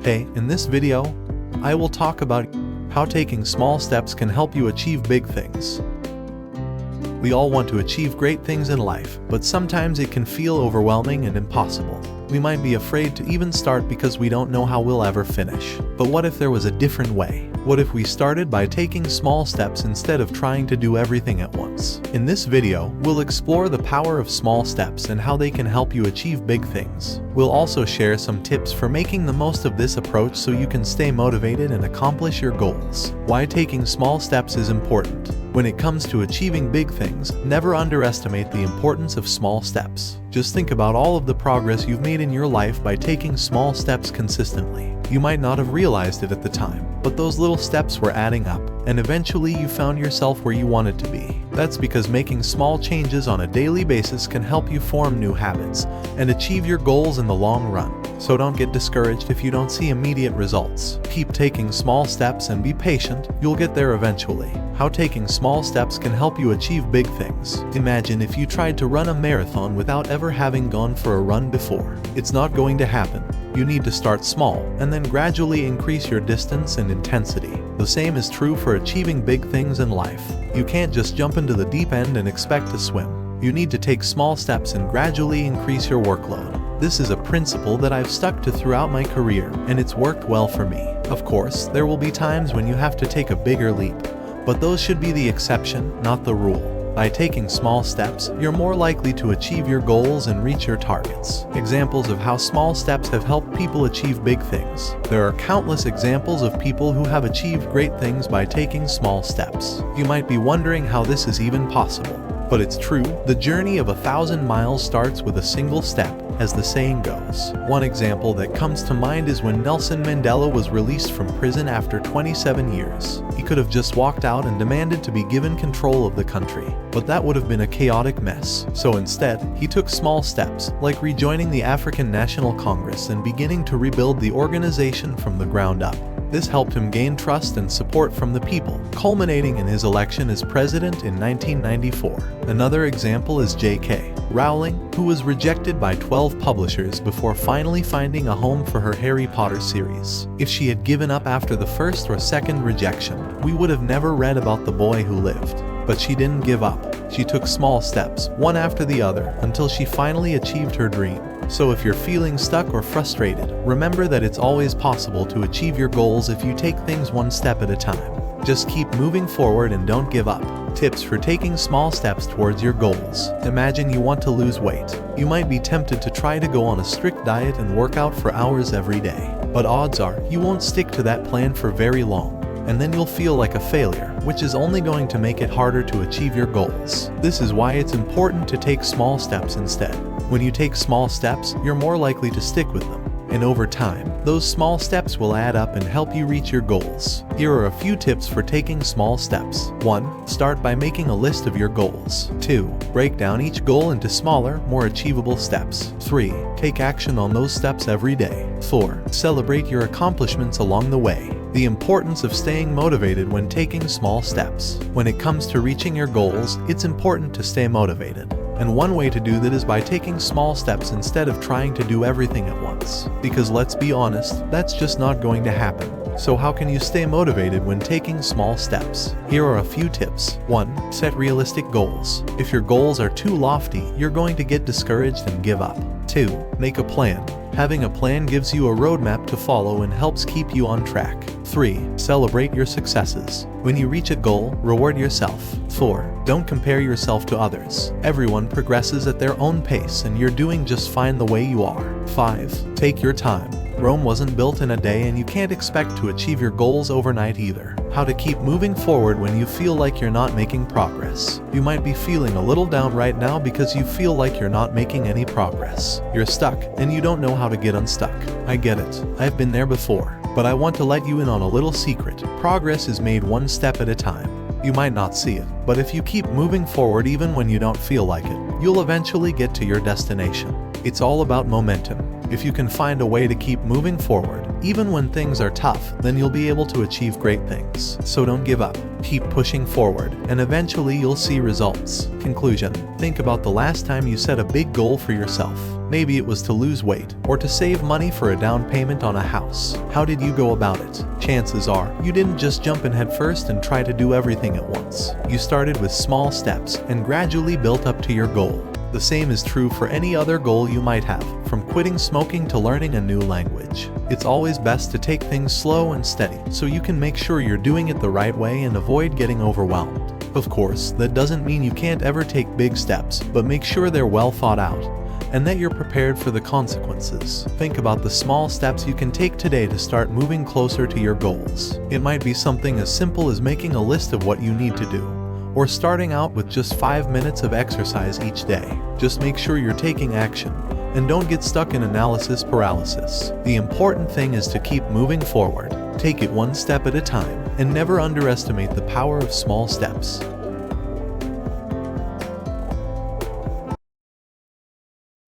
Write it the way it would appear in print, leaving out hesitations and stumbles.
Hey, in this video, I will talk about how taking small steps can help you achieve big things. We all want to achieve great things in life, but sometimes it can feel overwhelming and impossible. We might be afraid to even start because we don't know how we'll ever finish. But what if there was a different way? What if we started by taking small steps instead of trying to do everything at once? In this video, we'll explore the power of small steps and how they can help you achieve big things. We'll also share some tips for making the most of this approach so you can stay motivated and accomplish your goals. Why taking small steps is important. When it comes to achieving big things, never underestimate the importance of small steps. Just think about all of the progress you've made in your life by taking small steps consistently. You might not have realized it at the time, but those little steps were adding up, and eventually you found yourself where you wanted to be. That's because making small changes on a daily basis can help you form new habits and achieve your goals in the long run. So don't get discouraged if you don't see immediate results. Keep taking small steps and be patient, you'll get there eventually. How taking small steps can help you achieve big things. Imagine if you tried to run a marathon without ever having gone for a run before. It's not going to happen. You need to start small and then gradually increase your distance and intensity. The same is true for achieving big things in life. You can't just jump into the deep end and expect to swim. You need to take small steps and gradually increase your workload. This is a principle that I've stuck to throughout my career, and it's worked well for me. Of course, there will be times when you have to take a bigger leap, but those should be the exception, not the rule. By taking small steps, you're more likely to achieve your goals and reach your targets. Examples of how small steps have helped people achieve big things. There are countless examples of people who have achieved great things by taking small steps. You might be wondering how this is even possible. But it's true, the journey of 1,000 miles starts with a single step, as the saying goes. One example that comes to mind is when Nelson Mandela was released from prison after 27 years. He could have just walked out and demanded to be given control of the country, but that would have been a chaotic mess. So instead, he took small steps, like rejoining the African National Congress and beginning to rebuild the organization from the ground up. This helped him gain trust and support from the people, culminating in his election as president in 1994. Another example is J.K. Rowling, who was rejected by 12 publishers before finally finding a home for her Harry Potter series. If she had given up after the first or second rejection, we would have never read about the boy who lived. But she didn't give up. She took small steps, one after the other, until she finally achieved her dream. So if you're feeling stuck or frustrated, remember that it's always possible to achieve your goals if you take things one step at a time. Just keep moving forward and don't give up. Tips for taking small steps towards your goals. Imagine you want to lose weight. You might be tempted to try to go on a strict diet and work out for hours every day. But odds are, you won't stick to that plan for very long. And then you'll feel like a failure, which is only going to make it harder to achieve your goals. This is why it's important to take small steps instead. When you take small steps, you're more likely to stick with them. And over time, those small steps will add up and help you reach your goals. Here are a few tips for taking small steps. 1. Start by making a list of your goals. 2. Break down each goal into smaller, more achievable steps. 3. Take action on those steps every day. 4. Celebrate your accomplishments along the way. The importance of staying motivated when taking small steps. When it comes to reaching your goals, it's important to stay motivated. And one way to do that is by taking small steps instead of trying to do everything at once. Because let's be honest, that's just not going to happen. So how can you stay motivated when taking small steps? Here are a few tips. 1. Set realistic goals. If your goals are too lofty, you're going to get discouraged and give up. 2. Make a plan. Having a plan gives you a roadmap to follow and helps keep you on track. 3. Celebrate your successes. When you reach a goal, reward yourself. 4. Don't compare yourself to others. Everyone progresses at their own pace and you're doing just fine the way you are. 5. Take your time. Rome wasn't built in a day and you can't expect to achieve your goals overnight either. How to keep moving forward when you feel like you're not making progress. You might be feeling a little down right now because you feel like you're not making any progress. You're stuck and you don't know how to get unstuck. I get it. I've been there before. But I want to let you in on a little secret. Progress is made one step at a time. You might not see it, but if you keep moving forward even when you don't feel like it, you'll eventually get to your destination. It's all about momentum. If you can find a way to keep moving forward, Even when things are tough, then you'll be able to achieve great things. So don't give up. Keep pushing forward, and eventually you'll see results. Conclusion: think about the last time you set a big goal for yourself. Maybe it was to lose weight, or to save money for a down payment on a house. How did you go about it? Chances are, you didn't just jump in headfirst and try to do everything at once. You started with small steps and gradually built up to your goal. The same is true for any other goal you might have, from quitting smoking to learning a new language. It's always best to take things slow and steady, so you can make sure you're doing it the right way and avoid getting overwhelmed. Of course, that doesn't mean you can't ever take big steps, but make sure they're well thought out, and that you're prepared for the consequences. Think about the small steps you can take today to start moving closer to your goals. It might be something as simple as making a list of what you need to do, or starting out with just 5 minutes of exercise each day. Just make sure you're taking action, and don't get stuck in analysis paralysis. The important thing is to keep moving forward. Take it one step at a time, and never underestimate the power of small steps.